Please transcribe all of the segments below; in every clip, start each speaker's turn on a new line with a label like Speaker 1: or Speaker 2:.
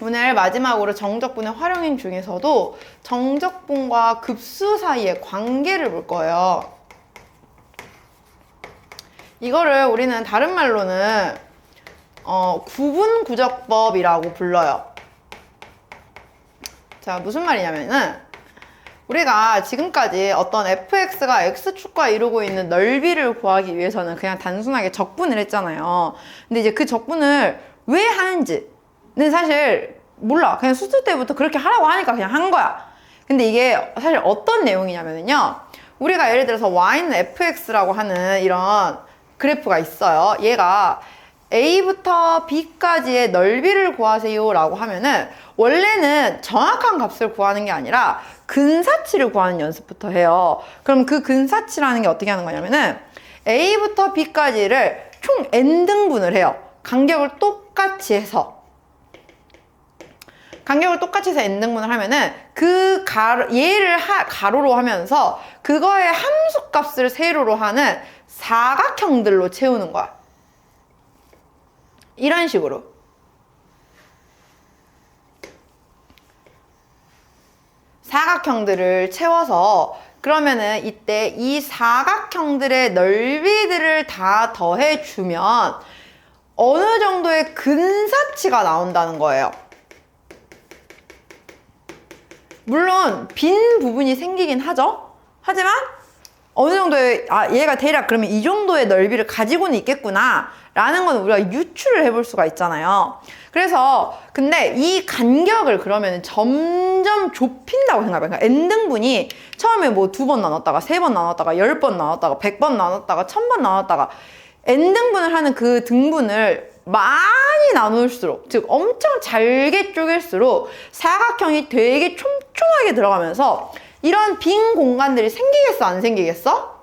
Speaker 1: 오늘 마지막으로 정적분의 활용인 중에서도 정적분과 급수 사이의 관계를 볼 거예요. 이거를 우리는 다른 말로는 구분구적법이라고 불러요. 자, 무슨 말이냐면은 우리가 지금까지 어떤 fx가 x축과 이루고 있는 넓이를 구하기 위해서는 그냥 단순하게 적분을 했잖아요. 근데 이제 그 적분을 왜 하는지는 사실 몰라. 그냥 수술 때부터 그렇게 하라고 하니까 그냥 한 거야. 근데 이게 사실 어떤 내용이냐면요. 우리가 예를 들어서 y는 fx라고 하는 이런 그래프가 있어요. 얘가 A부터 B까지의 넓이를 구하세요 라고 하면은 원래는 정확한 값을 구하는 게 아니라 근사치를 구하는 연습부터 해요. 그럼 그 근사치라는 게 어떻게 하는 거냐면은 A부터 B까지를 총 n등분을 해요. 간격을 똑같이 해서 n등분을 하면은 얘를 가로로 하면서 그거의 함수값을 세로로 하는 사각형들로 채우는 거야. 이런 식으로. 사각형들을 채워서 그러면은 이때 이 사각형들의 넓이들을 다 더해주면 어느 정도의 근사치가 나온다는 거예요. 물론 빈 부분이 생기긴 하죠. 하지만 어느 정도의 얘가 대략 그러면 이 정도의 넓이를 가지고는 있겠구나 라는 건 우리가 유추를 해볼 수가 있잖아요. 그래서 근데 이 간격을 그러면 점점 좁힌다고 생각해요. 그러니까 n등분이 처음에 뭐 2번 나눴다가 3번 나눴다가 10번 나눴다가 100번 나눴다가 1000번 나눴다가 n등분을 하는 그 등분을 많이 나눌수록, 즉 엄청 잘게 쪼갤수록 사각형이 되게 촘촘하게 들어가면서 이런 빈 공간들이 생기겠어, 안 생기겠어?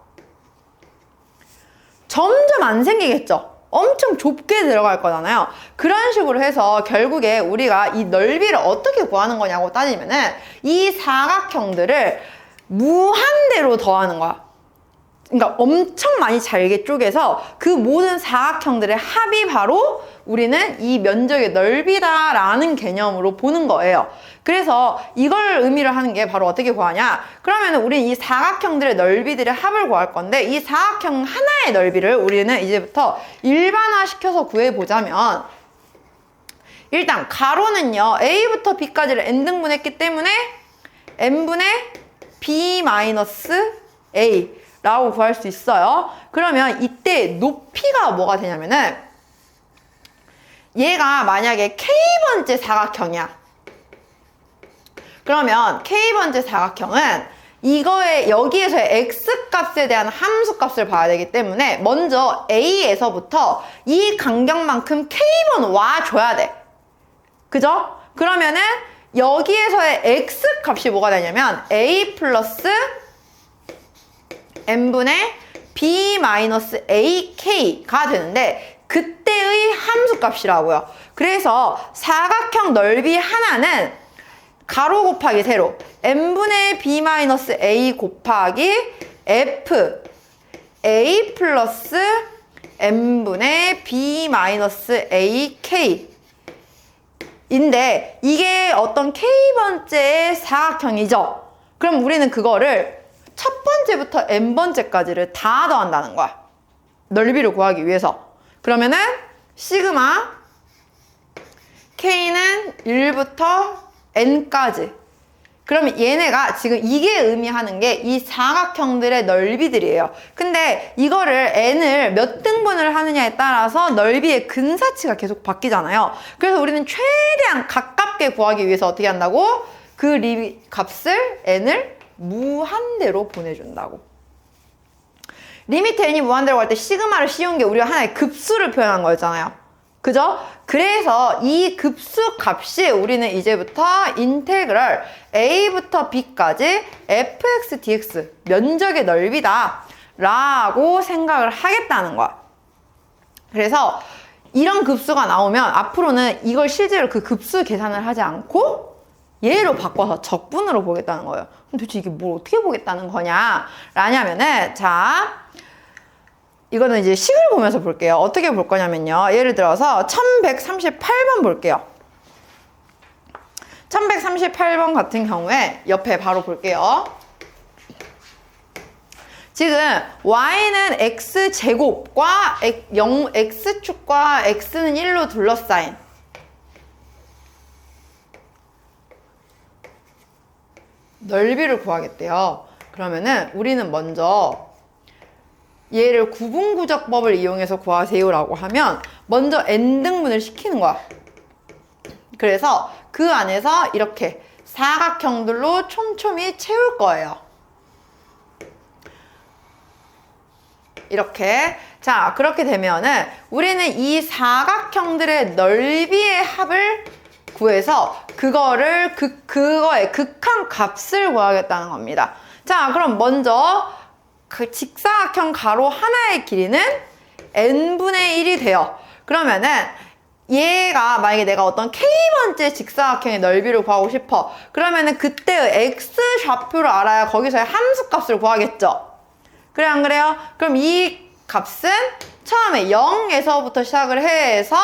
Speaker 1: 점점 안 생기겠죠? 엄청 좁게 들어갈 거잖아요. 그런 식으로 해서 결국에 우리가 이 넓이를 어떻게 구하는 거냐고 따지면은 이 사각형들을 무한대로 더하는 거야. 그러니까 엄청 많이 잘게 쪼개서 그 모든 사각형들의 합이 바로 우리는 이 면적의 넓이다라는 개념으로 보는 거예요. 그래서 이걸 의미를 하는 게 바로 어떻게 구하냐? 그러면 우리는 이 사각형들의 넓이들의 합을 구할 건데 이 사각형 하나의 넓이를 우리는 이제부터 일반화시켜서 구해보자면 일단 가로는요. A부터 B까지를 n등분했기 때문에 n분의 B-A 라고 구할 수 있어요. 그러면 이때 높이가 뭐가 되냐면은 얘가 만약에 K번째 사각형이야. 그러면 K번째 사각형은 여기에서의 X값에 대한 함수값을 봐야 되기 때문에 먼저 A에서부터 이 간격만큼 K번 와줘야 돼. 그죠? 그러면은 여기에서의 X값이 뭐가 되냐면 A 플러스 n분의 B-AK가 되는데 그때의 함수값이라고요. 그래서 사각형 넓이 하나는 가로 곱하기 세로 n분의 B-A 곱하기 F A 플러스 n분의 B-AK 인데 이게 어떤 K번째의 사각형이죠. 그럼 우리는 그거를 첫 번째부터 n번째까지를 다 더한다는 거야. 넓이를 구하기 위해서. 그러면은 시그마 K는 1부터 n까지. 그러면 얘네가 지금 이게 의미하는 게 이 사각형들의 넓이들이에요. 근데 이거를 n을 몇 등분을 하느냐에 따라서 넓이의 근사치가 계속 바뀌잖아요. 그래서 우리는 최대한 가깝게 구하기 위해서 어떻게 한다고? 그 값을 n을 무한대로 보내준다고. 리미트 n이 무한대로 갈 때 시그마를 씌운 게 우리가 하나의 급수를 표현한 거였잖아요. 그죠? 그래서 이 급수 값이 우리는 이제부터 인테그럴 a부터 b까지 fx dx 면적의 넓이다 라고 생각을 하겠다는 거야. 그래서 이런 급수가 나오면 앞으로는 이걸 실제로 그 급수 계산을 하지 않고 얘로 바꿔서 적분으로 보겠다는 거예요. 그럼 도대체 이게 뭘 어떻게 보겠다는 거냐? 라냐면은, 자, 이거는 이제 식을 보면서 볼게요. 어떻게 볼 거냐면요. 예를 들어서 1138번 볼게요. 38번 같은 경우에 옆에 바로 볼게요. 지금 y는 x제곱과 x축과 x는 1로 둘러싸인 넓이를 구하겠대요. 그러면은 우리는 먼저 얘를 구분구적법을 이용해서 구하세요라고 하면 먼저 n등분을 시키는 거야. 그래서 그 안에서 이렇게 사각형들로 촘촘히 채울 거예요. 이렇게. 자, 그렇게 되면은 우리는 이 사각형들의 넓이의 합을 구해서 그거의 극한 값을 구하겠다는 겁니다. 자, 그럼 먼저 그 직사각형 가로 하나의 길이는 n분의 1이 돼요. 그러면은 얘가 만약에 내가 어떤 k번째 직사각형의 넓이를 구하고 싶어. 그러면은 그때의 x 좌표를 알아야 거기서의 함수 값을 구하겠죠. 그래, 안 그래요? 그럼 이 값은 처음에 0에서부터 시작을 해서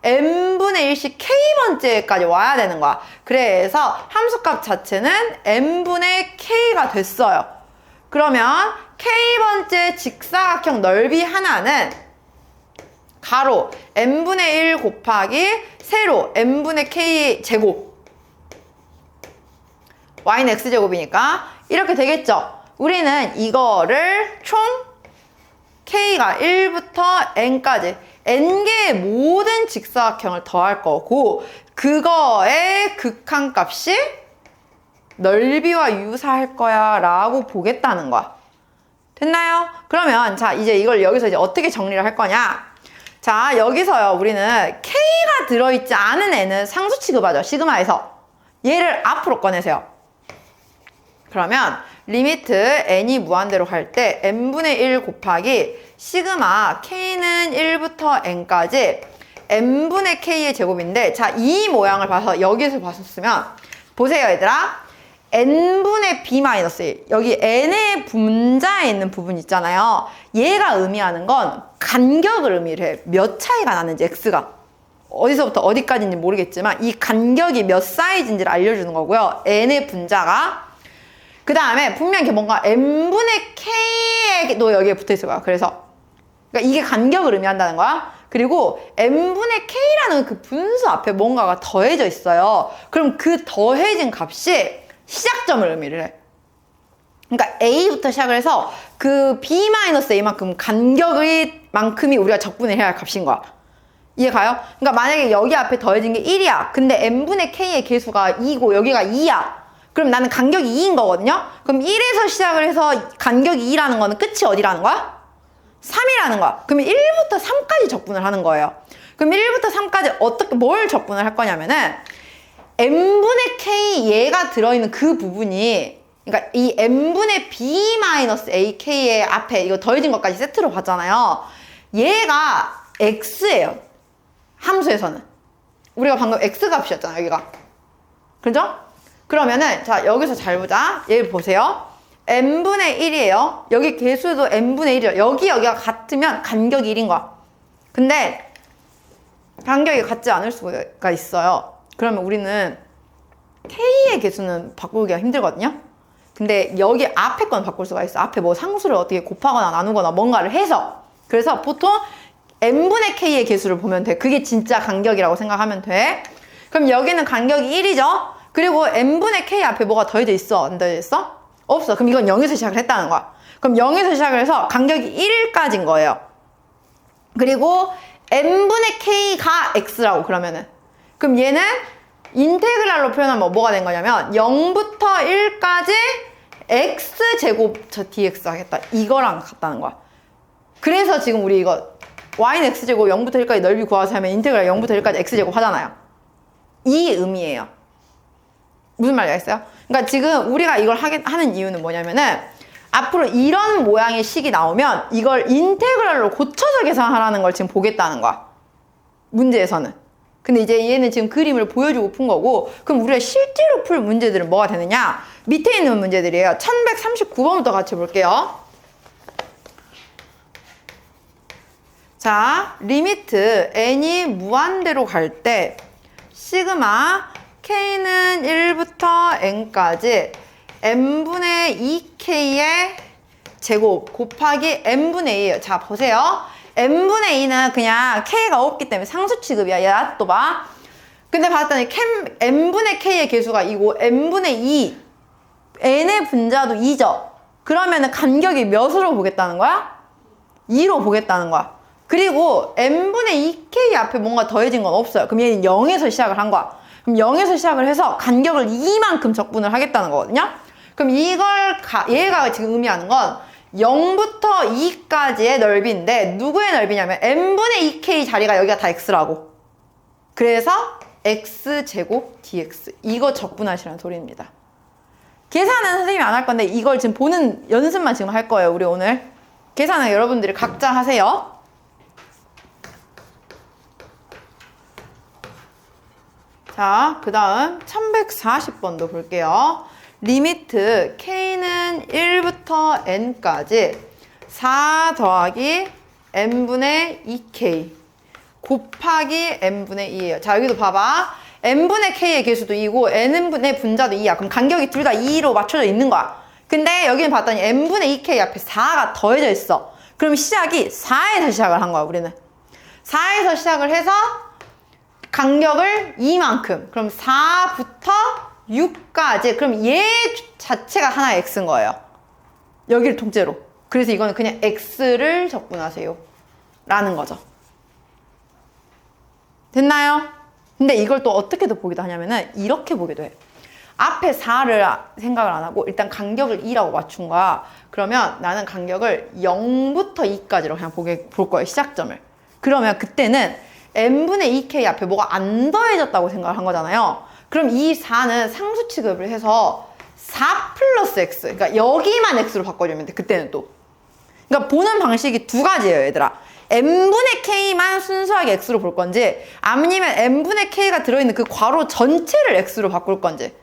Speaker 1: n분의 1씩 k번째까지 와야 되는 거야. 그래서 함수값 자체는 n분의 k가 됐어요. 그러면 k번째 직사각형 넓이 하나는 가로 n분의 1 곱하기 세로 n분의 k 제곱, y는 x제곱이니까 이렇게 되겠죠. 우리는 이거를 총 k가 1부터 n까지 n개의 모든 직사각형을 더할 거고 그거의 극한값이 넓이와 유사할 거야 라고 보겠다는 거야. 됐나요? 그러면 자, 이제 이걸 여기서 이제 어떻게 정리를 할 거냐. 자, 여기서요 우리는 k가 들어있지 않은 n은 상수 취급하죠. 시그마에서. 얘를 앞으로 꺼내세요. 그러면 리미트 n이 무한대로 갈 때 n분의 1 곱하기 시그마 k는 1부터 n까지 n분의 k의 제곱인데, 자, 이 모양을 봐서 여기서 봤었으면 보세요 얘들아. n분의 b 마이너스 1, 여기 n의 분자에 있는 부분 있잖아요. 얘가 의미하는 건 간격을 의미를 해. 몇 차이가 나는지 x가 어디서부터 어디까지인지 모르겠지만 이 간격이 몇 사이즈인지를 알려주는 거고요. n의 분자가. 그 다음에 분명히 뭔가 n분의 k도 여기에 붙어있을 거야. 그래서 그러니까 이게 간격을 의미한다는 거야. 그리고 n분의 k라는 그 분수 앞에 뭔가가 더해져 있어요. 그럼 그 더해진 값이 시작점을 의미를 해. 그러니까 a부터 시작을 해서 그 b-a만큼 간격의 만큼이 우리가 적분을 해야 할 값인 거야. 이해 가요? 그러니까 만약에 여기 앞에 더해진 게 1이야. 근데 n분의 k의 개수가 2고 여기가 2야. 그럼 나는 간격이 2인 거거든요? 그럼 1에서 시작을 해서 간격이 2라는 거는 끝이 어디라는 거야? 3이라는 거야. 그러면 1부터 3까지 적분을 하는 거예요. 그럼 1부터 3까지 뭘 적분을 할 거냐면은 n분의 k 얘가 들어있는 그 부분이, 그러니까 이 n분의 b-ak의 앞에 이거 더해진 것까지 세트로 봤잖아요. 얘가 x예요. 함수에서는. 우리가 방금 x값이었잖아, 여기가. 그죠? 그러면은 자, 여기서 잘 보자. 얘 보세요. n분의 1이에요. 여기 개수도 n분의 1이에요. 여기가 같으면 간격이 1인 거야. 근데 간격이 같지 않을 수가 있어요. 그러면 우리는 k의 개수는 바꾸기가 힘들거든요. 근데 여기 앞에 건 바꿀 수가 있어. 앞에 뭐 상수를 어떻게 곱하거나 나누거나 뭔가를 해서. 그래서 보통 n분의 k의 개수를 보면 돼. 그게 진짜 간격이라고 생각하면 돼. 그럼 여기는 간격이 1이죠. 그리고 n분의 k 앞에 뭐가 더해져 있어? 안 더해져 있어? 없어. 그럼 이건 0에서 시작을 했다는 거야. 그럼 0에서 시작을 해서 간격이 1까지인 거예요. 그리고 n분의 k가 x라고 그러면은. 그럼 얘는 인테그랄로 표현하면 뭐가 된 거냐면 0부터 1까지 x제곱 저 dx 하겠다. 이거랑 같다는 거야. 그래서 지금 우리 이거 y는 x제곱 0부터 1까지 넓이 구하서 하면 인테그랄 0부터 1까지 x제곱 하잖아요. 이 의미예요. 무슨 말인지 알겠어요? 그러니까 지금 우리가 이걸 하는 이유는 뭐냐면은 앞으로 이런 모양의 식이 나오면 이걸 인테그랄로 고쳐서 계산하라는 걸 지금 보겠다는 거야. 문제에서는. 근데 이제 얘는 지금 그림을 보여주고 푼 거고, 그럼 우리가 실제로 풀 문제들은 뭐가 되느냐? 밑에 있는 문제들이에요. 1139번부터 같이 볼게요. 자, 리미트 n이 무한대로 갈 때 시그마 k는 1부터 n까지 n분의 2k의 제곱 곱하기 n분의 2예요. 자, 보세요. n분의 2는 그냥 k가 없기 때문에 상수 취급이야. 얘 또 봐. 근데 봤더니 n분의 k의 개수가 2고 n분의 2, n의 분자도 2죠. 그러면은 간격이 몇으로 보겠다는 거야? 2로 보겠다는 거야. 그리고 n분의 2k 앞에 뭔가 더해진 건 없어요. 그럼 얘는 0에서 시작을 한 거야. 그럼 0에서 시작을 해서 간격을 2만큼 적분을 하겠다는 거거든요. 그럼 이걸 얘가 지금 의미하는 건 0부터 2까지의 넓이인데 누구의 넓이냐면 n분의 2k 자리가 여기가 다 x라고. 그래서 x제곱 dx 이거 적분하시라는 소리입니다. 계산은 선생님이 안 할 건데 이걸 지금 보는 연습만 지금 할 거예요. 우리 오늘 계산은 여러분들이 각자 하세요. 자, 그 다음 1140번도 볼게요. 리미트 k는 1부터 n까지 4 더하기 n분의 2k 곱하기 n분의 2예요. 자, 여기도 봐봐. n분의 k의 개수도 2고 n분의 분자도 2야. 그럼 간격이 둘 다 2로 맞춰져 있는 거야. 근데 여기는 봤더니 n분의 2k 앞에 4가 더해져 있어. 그럼 시작이 4에서 시작을 한 거야, 우리는. 4에서 시작을 해서 간격을 2만큼. 그럼 4부터 6까지. 그럼 얘 자체가 하나의 x인 거예요. 여기를 통째로. 그래서 이거는 그냥 x를 적분하세요. 라는 거죠. 됐나요? 근데 이걸 또 어떻게도 보기도 하냐면은 이렇게 보기도 해. 앞에 4를 생각을 안 하고 일단 간격을 2라고 맞춘 거야. 그러면 나는 간격을 0부터 2까지로 그냥 볼 거예요. 시작점을. 그러면 그때는 n분의 2k 앞에 뭐가 안 더해졌다고 생각을 한 거잖아요. 그럼 이 4는 상수 취급을 해서 4 플러스 x. 그러니까 여기만 x로 바꿔주면 돼. 그때는 또. 그러니까 보는 방식이 두 가지예요, 얘들아. n분의 k만 순수하게 x로 볼 건지 아니면 n분의 k가 들어있는 그 괄호 전체를 x로 바꿀 건지.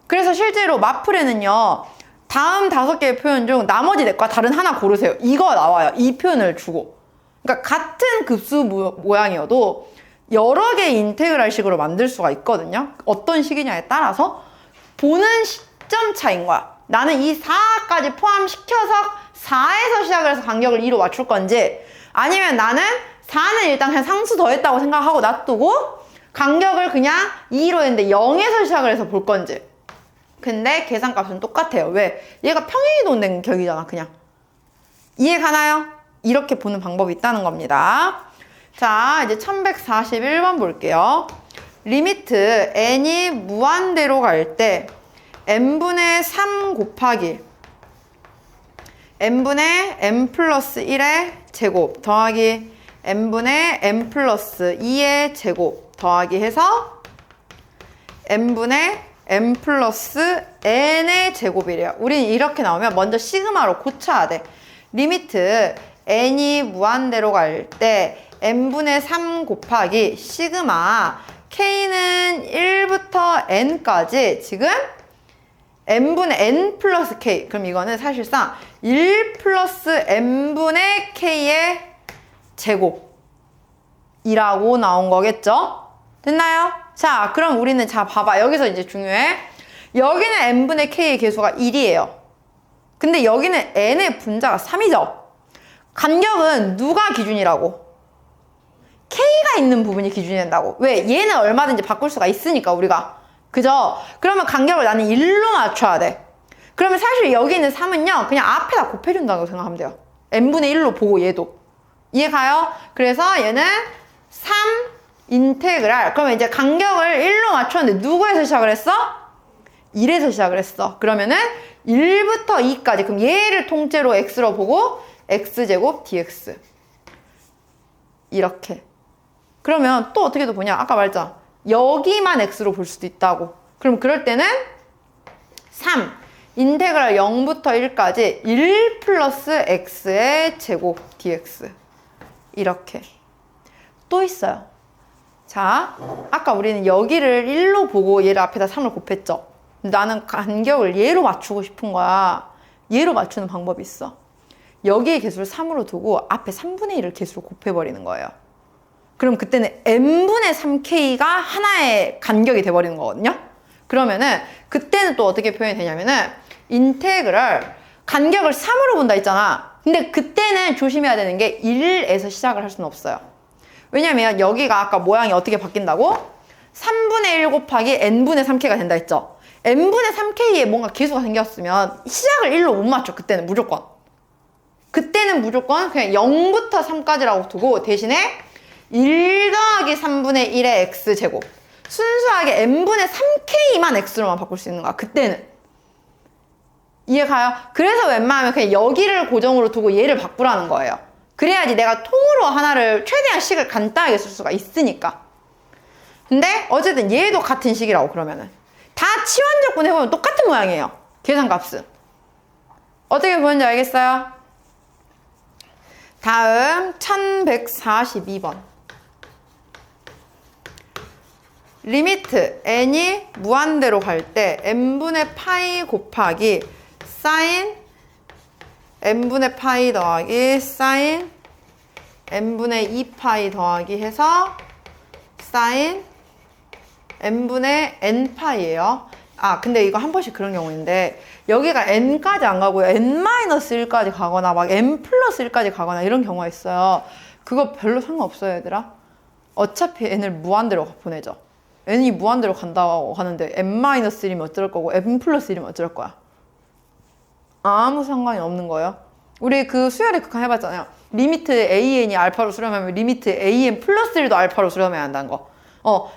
Speaker 1: 그래서 실제로 마플에는요. 다음 5개의 표현 중 나머지 넷과 다른 하나 고르세요. 이거 나와요. 이 표현을 주고. 그러니까 같은 급수 모양이어도 여러 개의 인테그랄식으로 만들 수가 있거든요. 어떤 식이냐에 따라서 보는 시점 차이인 거야. 나는 이 4까지 포함시켜서 4에서 시작을 해서 간격을 2로 맞출 건지 아니면 나는 4는 일단 그냥 상수 더했다고 생각하고 놔두고 간격을 그냥 2로 했는데 0에서 시작을 해서 볼 건지. 근데 계산값은 똑같아요. 왜? 얘가 평행이동된 격이잖아, 그냥. 이해 가나요? 이렇게 보는 방법이 있다는 겁니다. 자, 이제 1141번 볼게요. 리미트 n이 무한대로 갈 때 n분의 3 곱하기 n분의 n 플러스 1의 제곱 더하기 n분의 n 플러스 2의 제곱 더하기 해서 n분의 n 플러스 n의 제곱이래요. 우리는 이렇게 나오면 먼저 시그마로 고쳐야 돼. 리미트 n이 무한대로 갈 때 n분의 3 곱하기 시그마 k는 1부터 n까지 지금 n분의 n 플러스 k. 그럼 이거는 사실상 1 플러스 n분의 k의 제곱이라고 나온 거겠죠? 됐나요? 자, 그럼 우리는 자 봐봐. 여기서 이제 중요해. 여기는 n분의 k의 개수가 1이에요. 근데 여기는 n의 분자가 3이죠? 간격은 누가 기준이라고? k가 있는 부분이 기준이 된다고. 왜? 얘는 얼마든지 바꿀 수가 있으니까 우리가. 그죠? 그러면 간격을 나는 1로 맞춰야 돼. 그러면 사실 여기 있는 3은요 그냥 앞에다 곱해준다고 생각하면 돼요. n분의 1로 보고 얘도. 이해 가요? 그래서 얘는 3 인테그랄. 그러면 이제 간격을 1로 맞췄는데 누구에서 시작을 했어? 1에서 시작을 했어. 그러면은 1부터 2까지. 그럼 얘를 통째로 x로 보고 x제곱 dx. 이렇게. 그러면 또 어떻게 도 보냐? 아까 말했잖아. 여기만 x로 볼 수도 있다고. 그럼 그럴 때는 3 인테그랄 0부터 1까지 1 플러스 x의 제곱 dx. 이렇게. 또 있어요. 자, 아까 우리는 여기를 1로 보고 얘를 앞에다 3을 곱했죠. 나는 간격을 얘로 맞추고 싶은 거야. 얘로 맞추는 방법이 있어. 여기의 개수를 3으로 두고 앞에 3분의 1을 개수로 곱해버리는 거예요. 그럼 그때는 n분의 3k가 하나의 간격이 돼버리는 거거든요. 그러면은 그때는 또 어떻게 표현이 되냐면은 인테그럴 간격을 3으로 본다 했잖아. 근데 그때는 조심해야 되는 게 1에서 시작을 할 수는 없어요. 왜냐면 여기가 아까 모양이 어떻게 바뀐다고? 3분의 1 곱하기 n분의 3k가 된다 했죠. n분의 3k에 뭔가 계수가 생겼으면 시작을 1로 못 맞춰. 그때는 무조건 그냥 0부터 3까지라고 두고 대신에 1 더하기 3분의 1의 x제곱 순수하게 n분의 3k만 x로만 바꿀 수 있는 거야. 그때는 이해가요? 그래서 웬만하면 그냥 여기를 고정으로 두고 얘를 바꾸라는 거예요. 그래야지 내가 통으로 하나를 최대한 식을 간단하게 쓸 수가 있으니까. 근데 어쨌든 얘도 같은 식이라고 그러면은 다 치환적분 해보면 똑같은 모양이에요. 계산값은. 어떻게 보는지 알겠어요? 다음 1142번. 리미트 n이 무한대로 갈 때 n분의 파이 곱하기 사인 n분의 파이 더하기 사인 n분의 2파이 더하기 해서 사인 n분의 n파이예요. 아 근데 이거 한 번씩 그런 경우인데 여기가 n까지 안 가고요. n-1까지 가거나 막 n+1까지 가거나 이런 경우가 있어요. 그거 별로 상관없어요 얘들아. 어차피 n을 무한대로 보내죠. n이 무한대로 간다고 하는데 n-1이면 어쩔 거고 n+1이면 어쩔 거야. 아무 상관이 없는 거예요. 우리 그 수열의 극한 해봤잖아요. 리미트 an이 알파로 수렴하면 리미트 an 플러스 1도 알파로 수렴해야 한다는 거.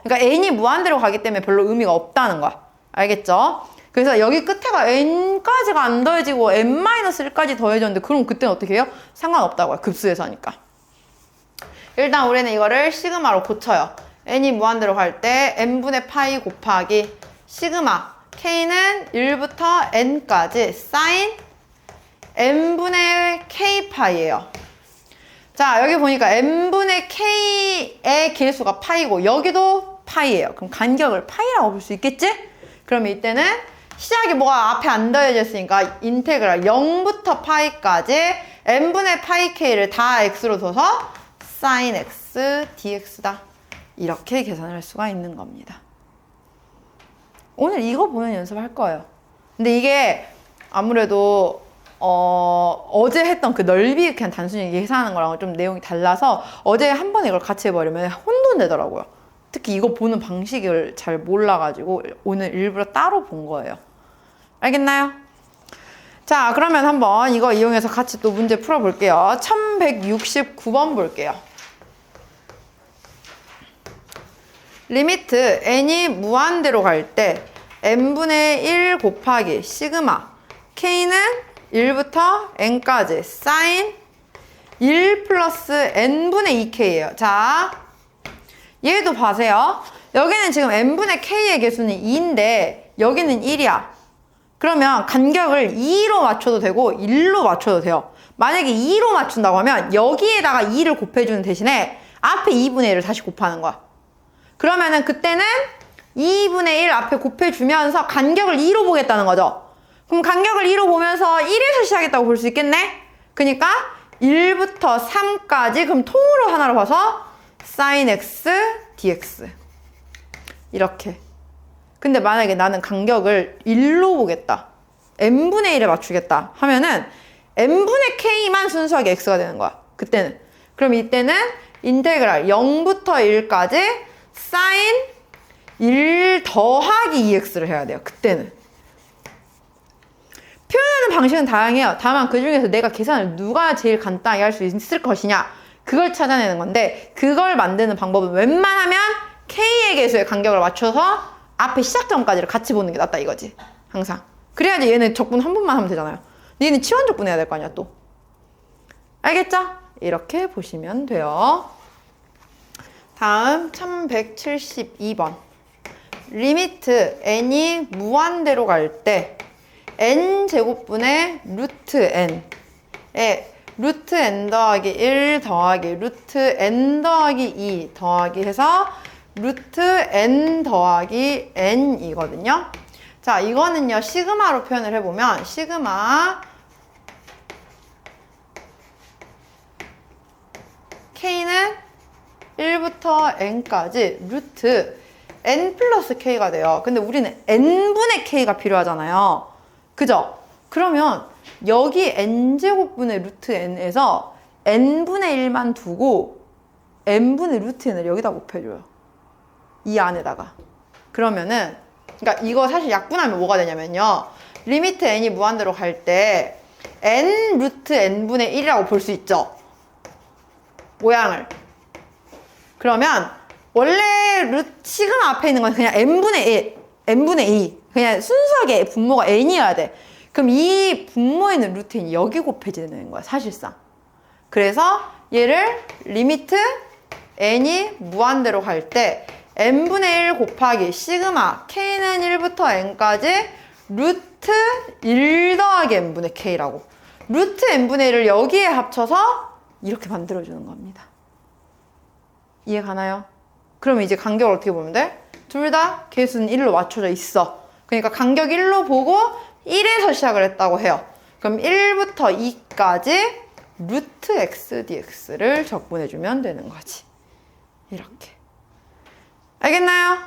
Speaker 1: 그러니까 n이 무한대로 가기 때문에 별로 의미가 없다는 거야. 알겠죠? 그래서 여기 끝에가 n까지가 안 더해지고 n-1까지 더해졌는데 그럼 그때는 어떻게 해요? 상관없다고요. 급수에서 하니까. 일단 우리는 이거를 시그마로 고쳐요. n이 무한대로 갈 때 n분의 파이 곱하기 시그마 k는 1부터 n까지 사인 n분의 k파이예요. 자 여기 보니까 n분의 k의 개수가 파이고 여기도 파이예요. 그럼 간격을 파이라고 볼 수 있겠지? 그러면 이때는 시작이 뭐가 앞에 안 더해졌으니까 인테그랄 0부터 파이까지 n분의 파이 k를 다 x로 둬서 sin x dx다. 이렇게 계산을 할 수가 있는 겁니다. 오늘 이거 보면 연습할 거예요. 근데 이게 아무래도 어제 했던 그 넓이 그냥 단순히 계산하는 거랑 좀 내용이 달라서 어제 한 번에 이걸 같이 해버리면 혼돈되더라고요. 특히 이거 보는 방식을 잘 몰라가지고 오늘 일부러 따로 본 거예요. 알겠나요? 자 그러면 한번 이거 이용해서 같이 또 문제 풀어볼게요. 1169번 볼게요. 리미트 n이 무한대로 갈 때 n분의 1 곱하기 시그마 k는 1부터 n까지 사인 1 플러스 n분의 2k예요. 자 얘도 봐세요. 여기는 지금 n분의 k의 개수는 2인데 여기는 1이야. 그러면 간격을 2로 맞춰도 되고 1로 맞춰도 돼요. 만약에 2로 맞춘다고 하면 여기에다가 2를 곱해주는 대신에 앞에 2분의 1을 다시 곱하는 거야. 그러면은 그때는 2분의 1 앞에 곱해주면서 간격을 2로 보겠다는 거죠. 그럼 간격을 2로 보면서 1에서 시작했다고 볼 수 있겠네? 그러니까 1부터 3까지 그럼 통으로 하나로 봐서 sin x dx 이렇게. 근데 만약에 나는 간격을 1로 보겠다. n분의 1에 맞추겠다 하면은 n분의 k만 순수하게 x가 되는 거야. 그때는. 그럼 이때는 인테그랄 0부터 1까지 sin 1 더하기 2x를 해야 돼요. 그때는. 표현하는 방식은 다양해요. 다만 그 중에서 내가 계산을 누가 제일 간단하게 할 수 있을 것이냐 그걸 찾아내는 건데 그걸 만드는 방법은 웬만하면 k의 개수의 간격을 맞춰서 앞에 시작점까지를 같이 보는 게 낫다 이거지. 항상. 그래야지 얘는 적분 한 번만 하면 되잖아요. 얘는 치환적분 해야 될 거 아니야 또. 알겠죠? 이렇게 보시면 돼요. 다음 1172번. 리미트 n이 무한대로 갈 때 n제곱분의 루트 n에 루트 n 더하기 1 더하기 루트 n 더하기 2 더하기 해서 루트 n 더하기 n이거든요. 자, 이거는요 시그마로 표현을 해보면 시그마 k는 1부터 n까지 루트 n 플러스 k가 돼요. 근데 우리는 n분의 k가 필요하잖아요. 그죠? 그러면 여기 n제곱분의 루트 n에서 n분의 1만 두고 n분의 루트 n을 여기다 곱해줘요. 이 안에다가. 그러면은 그러니까 이거 사실 약분하면 뭐가 되냐면요. 리미트 n이 무한대로 갈 때 n 루트 n분의 1이라고 볼 수 있죠. 모양을. 그러면 원래 시그마 앞에 있는 건 그냥 n분의 1, n분의 2. 그냥 순수하게 분모가 n이어야 돼. 그럼 이 분모에 있는 루트 n이 여기 곱해지는 거야, 사실상. 그래서 얘를 리미트 n이 무한대로 갈 때 n분의 1 곱하기 시그마 k는 1부터 n까지 루트 1 더하기 n분의 k라고. 루트 n분의 1을 여기에 합쳐서 이렇게 만들어주는 겁니다. 이해 가나요? 그러면 이제 간격을 어떻게 보면 돼? 둘 다 개수는 1로 맞춰져 있어. 그러니까 간격 1로 보고 1에서 시작을 했다고 해요. 그럼 1부터 2까지 루트 x dx를 적분해주면 되는 거지. 이렇게. 알겠나요?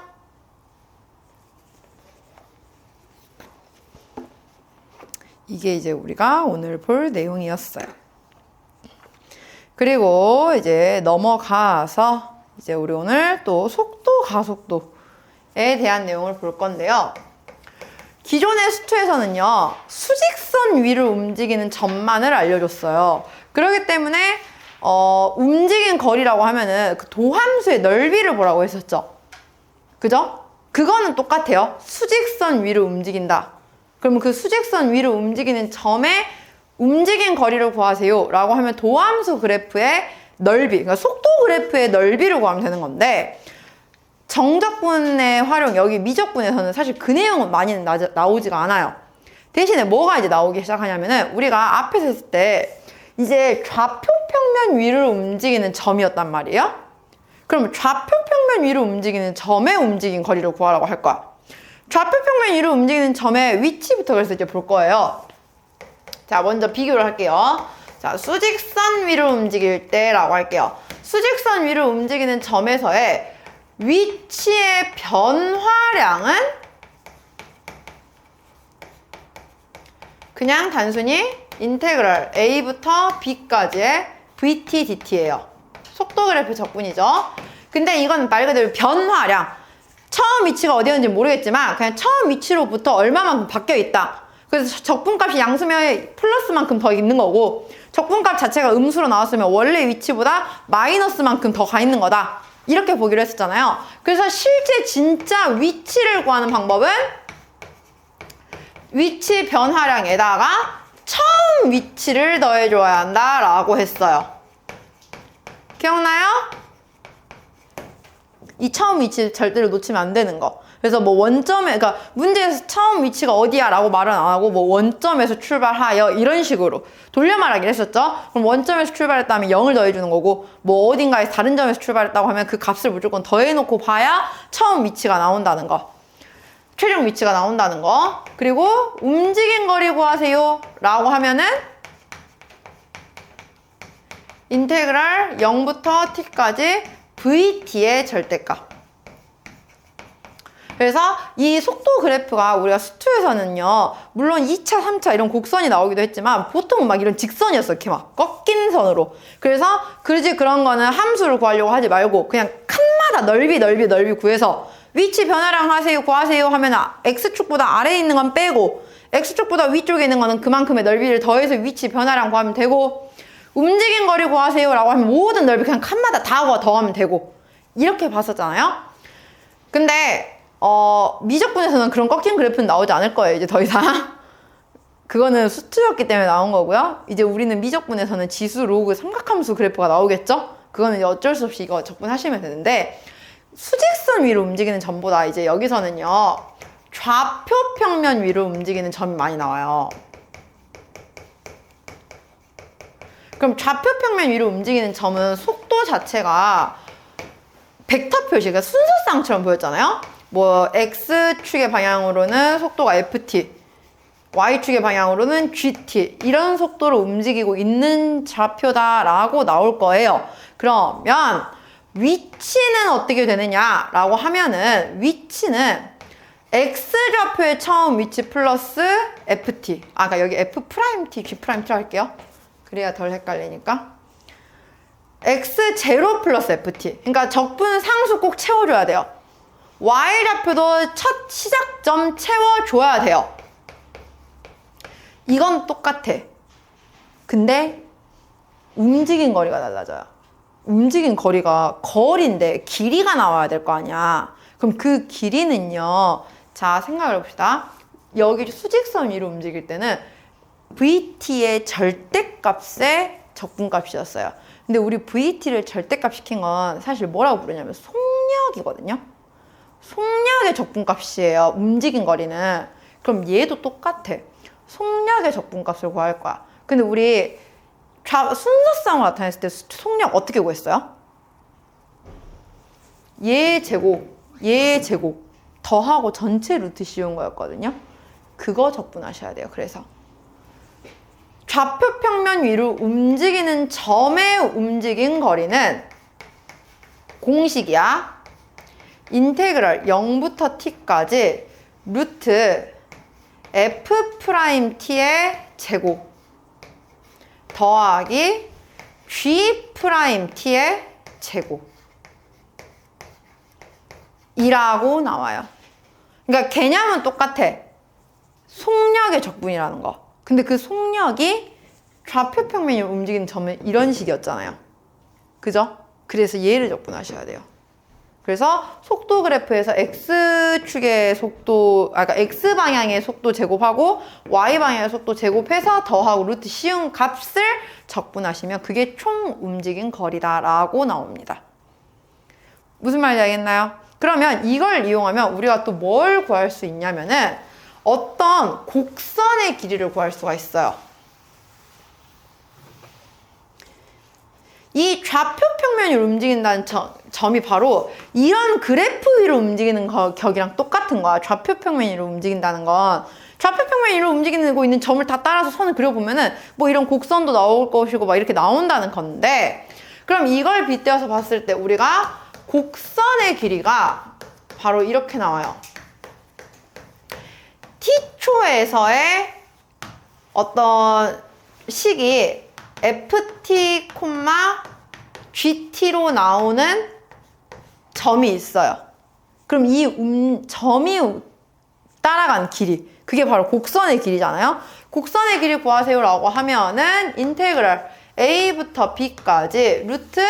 Speaker 1: 이게 이제 우리가 오늘 볼 내용이었어요. 그리고 이제 넘어가서 이제 우리 오늘 또 속도, 가속도에 대한 내용을 볼 건데요. 기존의 수투에서는요, 수직선 위를 움직이는 점만을 알려줬어요. 그렇기 때문에 움직인 거리라고 하면은 그 도함수의 넓이를 보라고 했었죠. 그죠? 그거는 똑같아요. 수직선 위를 움직인다. 그러면 그 수직선 위를 움직이는 점의 움직인 거리를 구하세요 라고 하면 도함수 그래프의 넓이, 그러니까 속도 그래프의 넓이를 구하면 되는 건데, 정적분의 활용, 여기 미적분에서는 사실 그 내용은 많이는 나오지가 않아요. 대신에 뭐가 이제 나오기 시작하냐면은, 우리가 앞에서 했을 때 이제 좌표 평면 위를 움직이는 점이었단 말이에요. 그럼 좌표 평면 위를 움직이는 점의 움직인 거리를 구하라고 할 거야. 좌표 평면 위를 움직이는 점의 위치부터 그래서 이제 볼 거예요. 자, 먼저 비교를 할게요. 자, 수직선 위를 움직일 때라고 할게요. 수직선 위를 움직이는 점에서의 위치의 변화량은 그냥 단순히 인테그럴 a부터 b까지의 vt dt예요. 속도 그래프 적분이죠. 근데 이건 말 그대로 변화량. 처음 위치가 어디였는지 모르겠지만 그냥 처음 위치로부터 얼마만큼 바뀌어 있다. 그래서 적분값이 양수면 플러스만큼 더 있는 거고, 적분값 자체가 음수로 나왔으면 원래 위치보다 마이너스만큼 더 가 있는 거다. 이렇게 보기로 했었잖아요. 그래서 실제 진짜 위치를 구하는 방법은 위치 변화량에다가 처음 위치를 더해줘야 한다라고 했어요. 기억나요? 이 처음 위치 절대로 놓치면 안 되는 거. 그래서 뭐 원점에, 그러니까 문제에서 처음 위치가 어디야 라고 말은 안 하고 뭐 원점에서 출발하여 이런 식으로 돌려 말하기를 했었죠. 그럼 원점에서 출발했다면 0을 더해주는 거고, 뭐 어딘가에서 다른 점에서 출발했다고 하면 그 값을 무조건 더해놓고 봐야 처음 위치가 나온다는 거, 최종 위치가 나온다는 거. 그리고 움직인 거리 구하세요 라고 하면은 인테그랄 0부터 t까지 vt의 절대값. 그래서 이 속도 그래프가 우리가 수투에서는요, 물론 2차, 3차 이런 곡선이 나오기도 했지만 보통은 막 이런 직선이었어. 이렇게 막 꺾인 선으로. 그래서 굳이 그런 거는 함수를 구하려고 하지 말고 그냥 칸마다 넓이 구해서 위치 변화량 하세요, 구하세요 하면 x축보다 아래에 있는 건 빼고 x축보다 위쪽에 있는 거는 그만큼의 넓이를 더해서 위치 변화량 구하면 되고, 움직인 거리 구하세요 라고 하면 모든 넓이 그냥 칸마다 다 더하면 되고, 이렇게 봤었잖아요. 근데 미적분에서는 그런 꺾인 그래프는 나오지 않을 거예요, 이제 더 이상. 그거는 수투였기 때문에 나온 거고요. 이제 우리는 미적분에서는 지수, 로그, 삼각함수 그래프가 나오겠죠? 그거는 이제 어쩔 수 없이 이거 적분하시면 되는데, 수직선 위로 움직이는 점보다 이제 여기서는요, 좌표 평면 위로 움직이는 점이 많이 나와요. 그럼 좌표 평면 위로 움직이는 점은 속도 자체가 벡터 표시가 순서쌍처럼 보였잖아요. 뭐 x축의 방향으로는 속도가 ft, y축의 방향으로는 gt, 이런 속도로 움직이고 있는 좌표다라고 나올 거예요. 그러면 위치는 어떻게 되느냐라고 하면은 위치는 x좌표의 처음 위치 플러스 ft. 그러니까 여기 f't, g't로 할게요. 그래야 덜 헷갈리니까. x0 플러스 ft. 그러니까 적분 상수 꼭 채워줘야 돼요. y좌표도 첫 시작점 채워줘야 돼요. 이건 똑같아. 근데 움직인 거리가 달라져요. 움직인 거리가 거리인데 길이가 나와야 될 거 아니야. 그럼 그 길이는요. 자, 생각을 해봅시다. 여기 수직선 위로 움직일 때는 VT의 절대값의 적분값이었어요. 근데 우리 VT를 절대값 시킨 건 사실 뭐라고 부르냐면 속력이거든요. 속력의 적분값이에요. 움직인 거리는. 그럼 얘도 똑같아. 속력의 적분값을 구할 거야. 근데 우리 순서쌍으로 나타냈을 때 속력 어떻게 구했어요? 얘 제곱, 얘 제곱 더하고 전체 루트 씌운 거였거든요. 그거 적분하셔야 돼요. 그래서 좌표 평면 위로 움직이는 점의 움직인 거리는 공식이야. 인테그럴 0부터 t까지 루트 f't의 제곱 더하기 g't의 제곱 이라고 나와요. 그러니까 개념은 똑같아. 속력의 적분이라는 거. 근데 그 속력이 좌표 평면이 움직이는 점은 이런 식이었잖아요. 그죠? 그래서 얘를 적분하셔야 돼요. 그래서 속도 그래프에서 x축의 속도, 그러니까 x방향의 속도 제곱하고 y방향의 속도 제곱해서 더하고 루트 씌운 값을 적분하시면 그게 총 움직인 거리다라고 나옵니다. 무슨 말인지 알겠나요? 그러면 이걸 이용하면 우리가 또 뭘 구할 수 있냐면은 어떤 곡선의 길이를 구할 수가 있어요. 이 좌표 평면이 움직인다는 점이 바로 이런 그래프 위로 움직이는 격이랑 똑같은 거야. 좌표 평면 위로 움직인다는 건. 좌표 평면 위로 움직이고 있는 점을 다 따라서 선을 그려보면은 뭐 이런 곡선도 나올 것이고 막 이렇게 나온다는 건데, 그럼 이걸 빗대어서 봤을 때 우리가 곡선의 길이가 바로 이렇게 나와요. t초에서의 어떤 식이 ft, gt로 나오는 점이 있어요. 그럼 이 점이 따라간 길이, 그게 바로 곡선의 길이잖아요. 곡선의 길이 구하세요라고 하면은 인테그럴 a부터 b까지 루트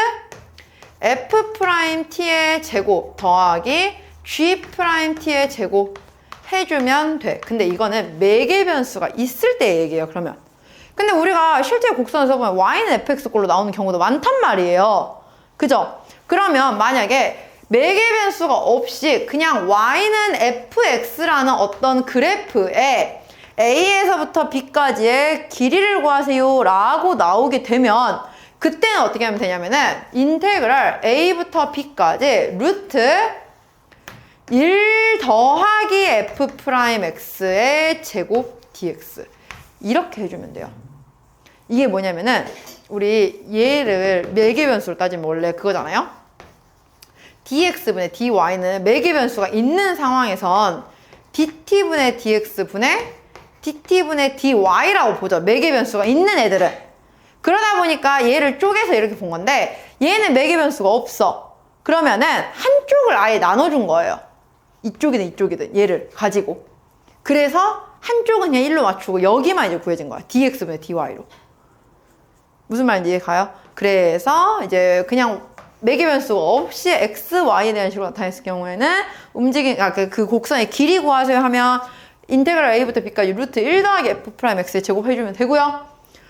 Speaker 1: f't의 제곱 더하기 g't의 제곱 해주면 돼. 근데 이거는 매개 변수가 있을 때 얘기해요. 그러면 근데 우리가 실제 곡선을 써보면 y는 fx꼴로 나오는 경우도 많단 말이에요. 그죠? 그러면 만약에 매개 변수가 없이 그냥 y는 fx라는 어떤 그래프에 a에서부터 b까지의 길이를 구하세요 라고 나오게 되면 그때는 어떻게 하면 되냐면은 인테그럴 a부터 b까지 루트 1 더하기 f'x의 제곱 dx 이렇게 해주면 돼요. 이게 뭐냐면은 우리 얘를 매개 변수로 따지면 원래 그거잖아요. dx분의 dy는 매개 변수가 있는 상황에선 dt분의 dx분의 dt분의 dy라고 보죠. 매개 변수가 있는 애들은. 그러다 보니까 얘를 쪼개서 이렇게 본 건데 얘는 매개 변수가 없어. 그러면은 한쪽을 아예 나눠준 거예요. 이쪽이든 이쪽이든 얘를 가지고. 그래서 한쪽은 그냥 1로 맞추고 여기만 이제 구해진 거야. dx분의 dy로. 무슨 말인지 이해가요? 그래서 이제 그냥 매개 변수가 없이 x, y에 대한 식으로 나타냈을 경우에는 그 곡선의 길이 구하세요 하면 인테그럴 a부터 b까지 루트 1 더하기 f'x의 제곱 해주면 되고요.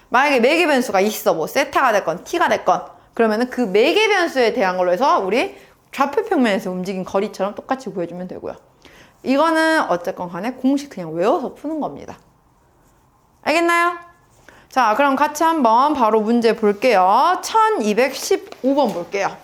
Speaker 1: 만약에 매개 변수가 있어. 뭐 세타가 됐건 t가 됐건 그러면은 그 매개 변수에 대한 걸로 해서 우리 좌표 평면에서 움직인 거리처럼 똑같이 구해주면 되고요. 이거는 어쨌건 간에 공식 그냥 외워서 푸는 겁니다. 알겠나요? 자, 그럼 같이 한번 바로 문제 볼게요. 1215번 볼게요.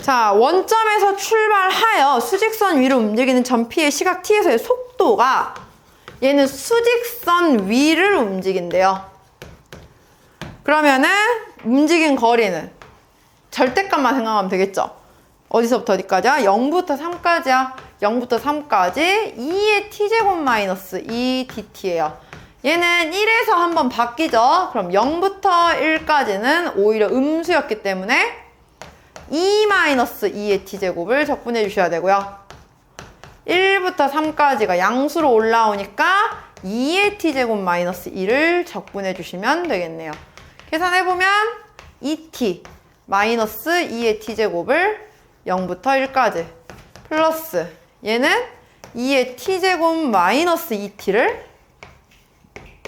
Speaker 1: 자, 원점에서 출발하여 수직선 위로 움직이는 점 P의 시각 T에서의 속도가 얘는 수직선 위를 움직인대요. 그러면은 움직인 거리는 절대값만 생각하면 되겠죠. 어디서부터 어디까지야? 0부터 3까지야. 0부터 3까지 2의 t제곱 마이너스 2dt예요. 얘는 1에서 한번 바뀌죠. 그럼 0부터 1까지는 오히려 음수였기 때문에 2 마이너스 2의 t제곱을 적분해 주셔야 되고요. 1부터 3까지가 양수로 올라오니까 2의 t제곱 마이너스 1을 적분해 주시면 되겠네요. 계산해보면 2t 마이너스 2의 t제곱을 0부터 1까지 플러스 얘는 2의 t제곱 마이너스 2t를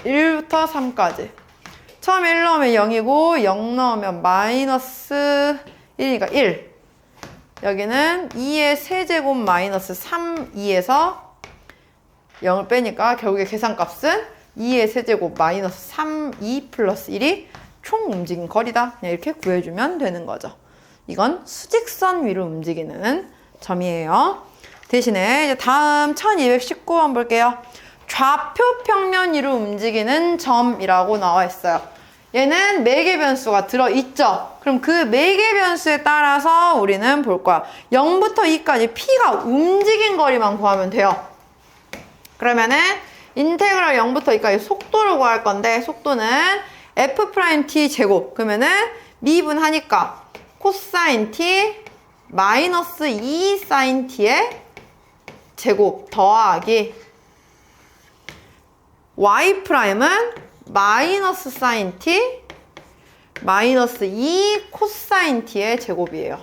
Speaker 1: 1부터 3까지 처음에 1 넣으면 0이고 0 넣으면 마이너스 1이니까 1 여기는 2의 세제곱 마이너스 3,2에서 0을 빼니까 결국에 계산값은 2의 세제곱 마이너스 3,2 플러스 1이 총 움직인 거리다. 그냥 이렇게 구해주면 되는 거죠. 이건 수직선 위로 움직이는 점이에요. 대신에 이제 다음 1219번 볼게요. 좌표 평면 위로 움직이는 점이라고 나와 있어요. 얘는 매개 변수가 들어있죠. 그럼 그 매개 변수에 따라서 우리는 볼 거야. 0부터 2까지 P가 움직인 거리만 구하면 돼요. 그러면은 인테그랄 0부터 2까지 속도를 구할 건데 속도는 F't 제곱 그러면은 미분하니까 코사인 T 마이너스 2 사인 T의 제곱 더하기 Y'은 마이너스 사인 T 마이너스 2 코사인 T의 제곱이에요.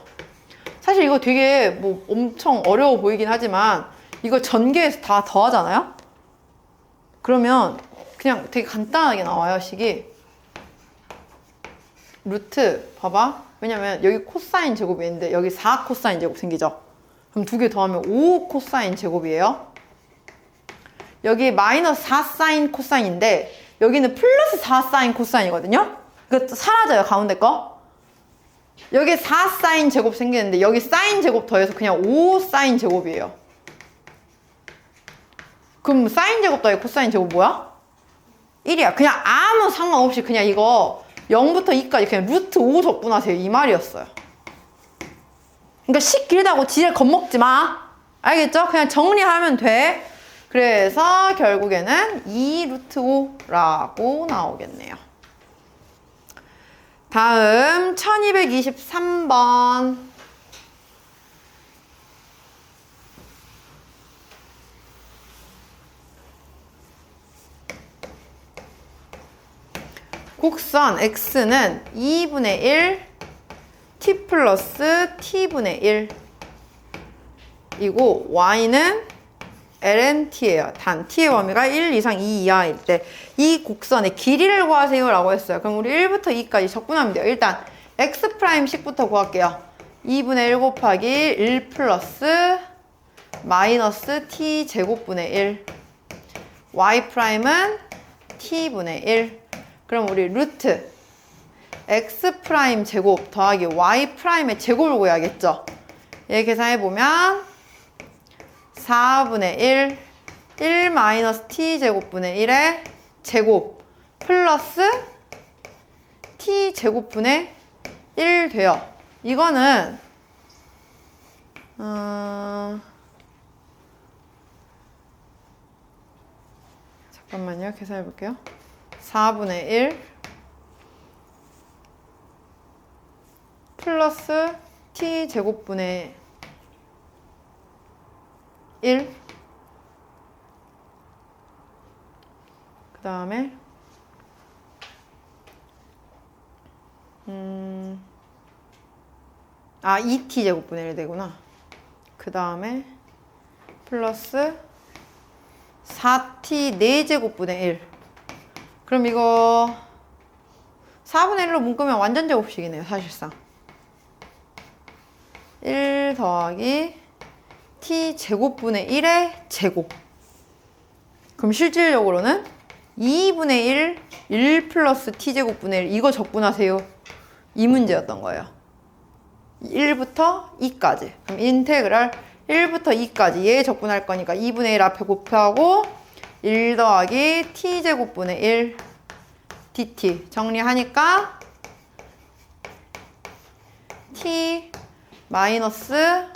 Speaker 1: 사실 이거 되게 뭐 엄청 어려워 보이긴 하지만 이거 전개해서 다 더하잖아요? 그러면 그냥 되게 간단하게 나와요, 식이. 루트, 봐봐. 왜냐면 여기 코사인 제곱이 있는데 여기 4 코사인 제곱 생기죠? 그럼 두 개 더하면 5 코사인 제곱이에요. 여기 마이너스 4 사인 코사인인데 여기는 플러스 4 사인 코사인이거든요? 이거 사라져요, 가운데 거. 여기 4 사인 제곱 생기는데 여기 사인 제곱 더해서 그냥 5 사인 제곱이에요. 그럼 사인 제곱 더하기 코사인 제곱 뭐야? 1이야. 그냥 아무 상관없이 그냥 이거 0부터 2까지 그냥 루트 5 적분하세요. 이 말이었어요. 그러니까 식 길다고 지레 겁먹지 마. 알겠죠? 그냥 정리하면 돼. 그래서 결국에는 2 루트 5라고 나오겠네요. 다음 1223번. 곡선 x는 2분의 1 t 플러스 t분의 1이고 y는 ln/t예요. 단 t의 범위가 1 이상 2 이하일 때 이 곡선의 길이를 구하세요 라고 했어요. 그럼 우리 1부터 2까지 적분하면 돼요. 일단 x'식부터 구할게요. 2분의 1 곱하기 1 플러스 마이너스 t 제곱분의 1 y'은 t분의 1 그럼 우리 루트 x' 제곱 더하기 y'의 제곱을 구해야겠죠. 얘 계산해보면 4분의 1 마이너스 t 제곱분의 1의 제곱 플러스 t 제곱분의 1 돼요. 이거는 잠깐만요. 계산해볼게요. 4분의 1 플러스 t 제곱분의 1 그 다음에 2t 제곱분의 1 되구나. 그 다음에 플러스 4t 4제곱분의 1 그럼 이거 4분의 1로 묶으면 완전 제곱식이네요. 사실상 1 더하기 t 제곱분의 1의 제곱 그럼 실질적으로는 2분의 1 플러스 t 제곱분의 1 이거 적분하세요. 이 문제였던 거예요. 1부터 2까지 그럼 인테그랄 1부터 2까지 얘 적분할 거니까 2분의 1 앞에 곱하고 1 더하기 t제곱분의 1 dt 정리하니까 t 마이너스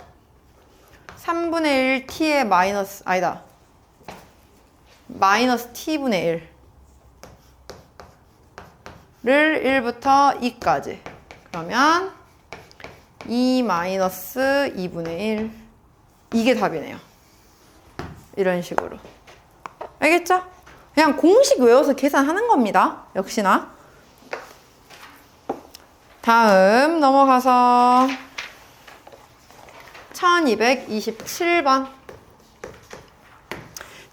Speaker 1: 3분의 1 t의 마이너스 아니다 마이너스 t분의 1를 1부터 2까지 그러면 2 마이너스 2분의 1 이게 답이네요. 이런 식으로 알겠죠? 그냥 공식 외워서 계산하는 겁니다. 역시나. 다음 넘어가서 1227번.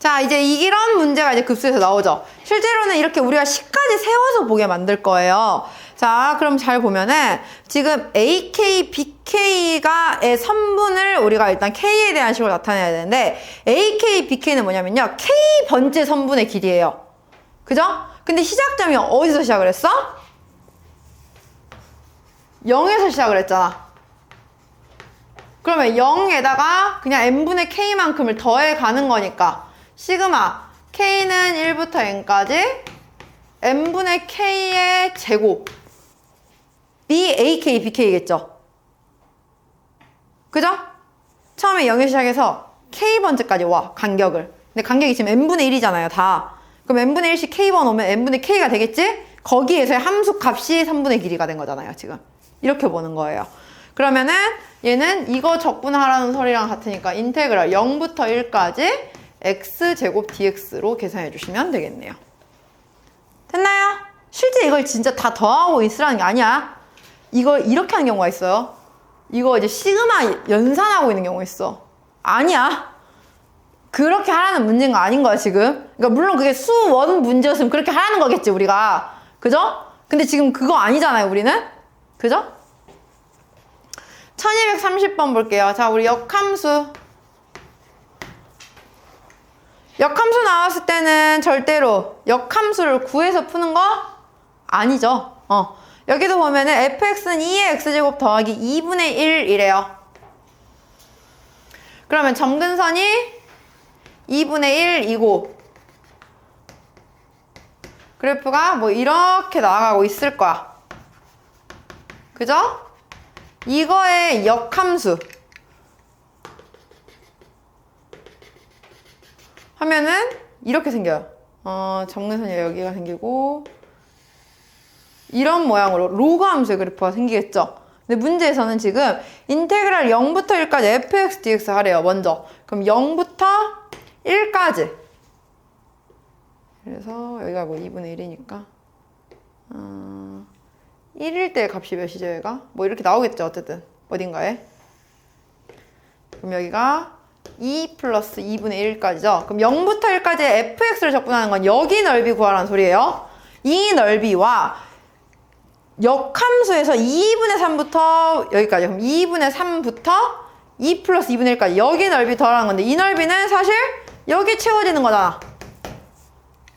Speaker 1: 자, 이제 이런 문제가 이제 급수에서 나오죠. 실제로는 이렇게 우리가 식까지 세워서 보게 만들 거예요. 자, 그럼 잘 보면은 지금 AK, BK가의 선분을 우리가 일단 K에 대한 식으로 나타내야 되는데 AK, BK는 뭐냐면요. K 번째 선분의 길이에요. 그죠? 근데 시작점이 어디서 시작을 했어? 0에서 시작을 했잖아. 그러면 0에다가 그냥 n분의 k만큼을 더해 가는 거니까 시그마 k는 1부터 n까지 n분의 k의 제곱이 AK, BK겠죠? 그죠? 처음에 0에서 시작해서 k번째까지 와, 간격을. 근데 간격이 지금 n분의 1이잖아요, 다. 그럼 n분의 1씩 k번 오면 n분의 k가 되겠지? 거기에서의 함수 값이 3분의 길이가 된 거잖아요, 지금. 이렇게 보는 거예요. 그러면은 얘는 이거 적분하라는 소리랑 같으니까 인테그랄 0부터 1까지 x제곱 dx로 계산해 주시면 되겠네요. 됐나요? 실제 이걸 진짜 다 더하고 있으라는 게 아니야. 이걸 이렇게 하는 경우가 있어요. 이거 이제 시그마 연산하고 있는 경우가 있어. 아니야. 그렇게 하라는 문제인 거 아닌 거야, 지금. 그러니까 물론 그게 수원 문제였으면 그렇게 하라는 거겠지, 우리가. 그죠? 근데 지금 그거 아니잖아요, 우리는. 그죠? 1230번 볼게요. 자, 우리 역함수. 역함수 나왔을 때는 절대로 역함수를 구해서 푸는 거 아니죠. 여기도 보면은 fx는 2의 x제곱 더하기 2분의 1이래요. 그러면 점근선이 2분의 1이고 그래프가 뭐 이렇게 나아가고 있을 거야. 그죠? 이거의 역함수 하면은 이렇게 생겨요. 점근선이 여기가 생기고 이런 모양으로 로그 함수의 그래프가 생기겠죠. 근데 문제에서는 지금 인테그랄 0부터 1까지 fx dx 하래요. 먼저. 그럼 0부터 1까지. 그래서 여기가 뭐 2분의 1이니까 1일 때 값이 몇이죠, 얘가? 뭐 이렇게 나오겠죠, 어쨌든. 어딘가에. 그럼 여기가 2 플러스 2분의 1까지죠. 그럼 0부터 1까지 fx를 적분하는 건 여기 넓이 구하라는 소리예요. 이 넓이와 역함수에서 2분의 3부터 여기까지. 그럼 2분의 3부터 2 플러스 2분의 1까지. 여기 넓이 더하라는 건데 이 넓이는 사실 여기 채워지는 거잖아.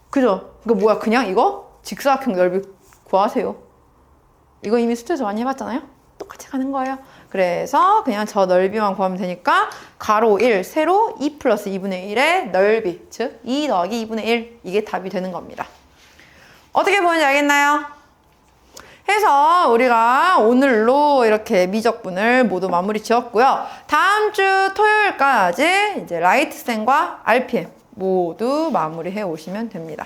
Speaker 1: 그죠? 이거 뭐야, 그냥 이거? 직사각형 넓이 구하세요. 이거 이미 수트에서 많이 해봤잖아요? 똑같이 가는 거예요. 그래서 그냥 저 넓이만 구하면 되니까 가로 1, 세로 2 플러스 2분의 1의 넓이, 즉 2 더하기 2분의 1 이게 답이 되는 겁니다. 어떻게 보는지 알겠나요? 해서 우리가 오늘로 이렇게 미적분을 모두 마무리 지었고요. 다음 주 토요일까지 이제 라이트센과 RPM 모두 마무리해 오시면 됩니다.